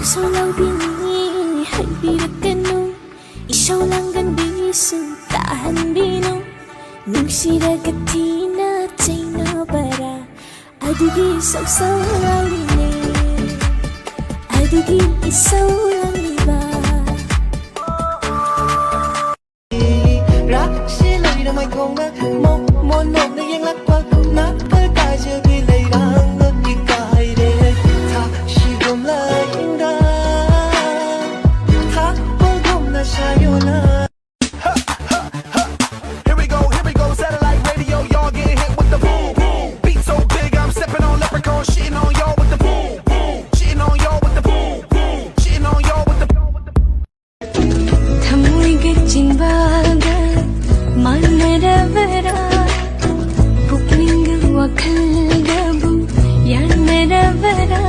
Sao lâu bini haybiragkanu Isaw lang ganbisu tahanbinu Nungsiragatina chayna bara Adugi isaw lauline Adugi isaw lang iba Rakshi lai na mai kong na mo mo no na yang lak kwa na pa ka je bi lai rang na ki kai de tha shi gom lai da tha po gom na sha yo na. Here we go, satellite radio, y'all getting hit with the boom, boom. Beat so big, I'm stepping on leprechaun, shitting on y'all with the boom, boom. Shitting on y'all with the boom, boom. Shitting on y'all with the Thamoi ge chingbaga manadavara Pukling wakhal gabu yanadavara